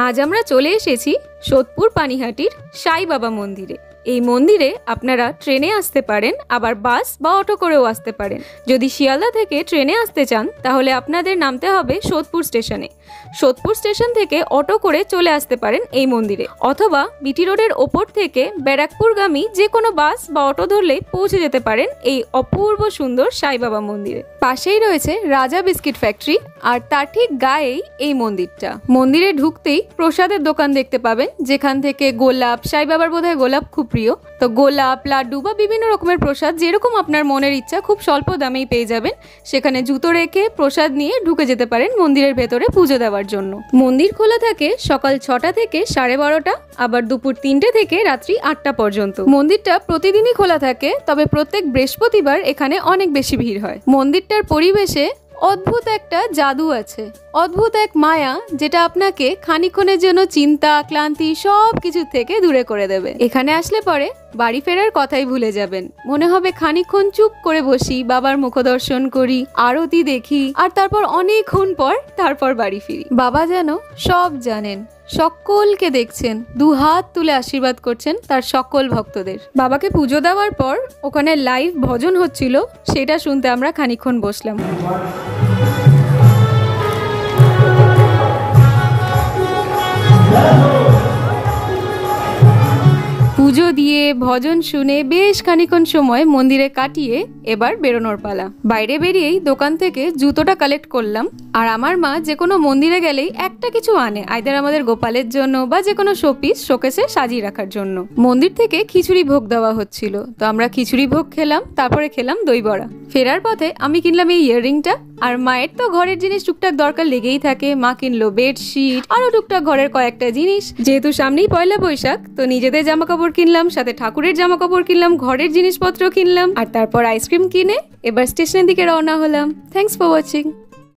আজ আমরা চলে এসেছি সোদপুর পানিহাটির সাই বাবা মন্দিরে। এই মন্দিরে আপনারা ট্রেনে আসতে পারেন, আবার বাস বা অটো করেও আসতে পারেন। যদি শিয়ালদা থেকে ট্রেনে আসতে চান তাহলে আপনাদের নামতে হবে সোদপুর স্টেশনে। সোদপুর স্টেশন থেকে অটো করে চলে আসতে পারেন এই মন্দিরে, অথবা বিটি রোডের ওপর থেকে ব্যারাকপুরগামী যে কোনো বাস বা অটো ধরলেই পৌঁছে যেতে পারেন এই অপূর্ব সুন্দর সাই বাবা মন্দিরে। পাশেই রয়েছে রাজা বিস্কিট ফ্যাক্টরি, আর তার ঠিক গায়েই এই মন্দিরটা। মন্দিরে ঢুকতেই প্রসাদের দোকান দেখতে পাবেন, যেখান থেকে গোলাপ, সাই বাবার বোধহয় গোলাপ খুব প্রিয়, তো গোলাপ, লাড্ডু বা বিভিন্ন রকমের প্রসাদ যেরকম আপনার মনের ইচ্ছা খুব স্বল্প দামেই পেয়ে যাবেন। সেখানে জুতো রেখে প্রসাদ নিয়ে ঢুকে যেতে পারেন মন্দিরের ভেতরে পুজো দেওয়ার জন্য। মন্দির খোলা থাকে সকাল 6টা থেকে 12:30, আবার দুপুর 3টে থেকে রাত্রি 8টা পর্যন্ত। মন্দিরটা প্রতিদিনই খোলা থাকে, তবে প্রত্যেক বৃহস্পতিবার এখানে অনেক বেশি ভিড় হয়। মন্দিরটার পরিবেশে অদ্ভুত একটা জাদু আছে, অদ্ভুত এক মায়া, যেটা আপনাকে খানিকক্ষণের জন্য চিন্তা, ক্লান্তি সব কিছু থেকে দূরে করে দেবে। এখানে আসলে পরে বাড়ি ফেরার কথাই ভুলে যাবেন। মনে হবে খানিকক্ষণ চুপ করে বসি, বাবার মুখদর্শন করি, আরতি দেখি, আর তারপর অনেকক্ষণ পর তারপর বাড়ি ফিরি। বাবা যেন সব জানেন, সকলকে দেখছেন, 2 হাত তুলে আশীর্বাদ করছেন তার সকল ভক্তদের। বাবাকে পুজো দেওয়ার পর ওখানে লাইভ ভজন হচ্ছিল, সেটা শুনতে আমরা খানিকক্ষণ বসলাম। পুজো দিয়ে ভজন শুনে বেশ খানিকক্ষণ সময় মন্দিরে কাটিয়ে এবার বেরোনোর পালা। বাইরে বেরিয়েই দোকান থেকে জুতোটা কালেক্ট করলাম। আর আমার মা যে কোনো মন্দিরে গেলেই একটা কিছু আনে, আইদার আমাদের গোপালের জন্য বা যে কোনো শোপিস শোকেসে সাজিয়ে রাখার জন্য। মন্দির থেকে খিচুড়ি ভোগ দেওয়া হচ্ছিল, তো আমরা খিচুড়ি ভোগ খেলাম, তারপরে খেলাম দই বড়া। ফেরার পথে আমি কিনলাম এই ইয়াররিংটা, আর মায়ের তো ঘরের জিনিস টুকটাক দরকার লেগেই থাকে। মা কিনলো বেডশিট, আরো টুকটাক ঘরের কয়েকটা জিনিস। যেহেতু সামনেই পয়লা বৈশাখ, তো নিজেদের জামা কাপড় কিনলাম, সাথে ঠাকুরের জামা কাপড় কিনলাম, ঘরের জিনিসপত্র কিনলাম, আর তারপর আইসক্রিম কিনে এবার স্টেশনের দিকে রওনা হলাম। Thanks for watching.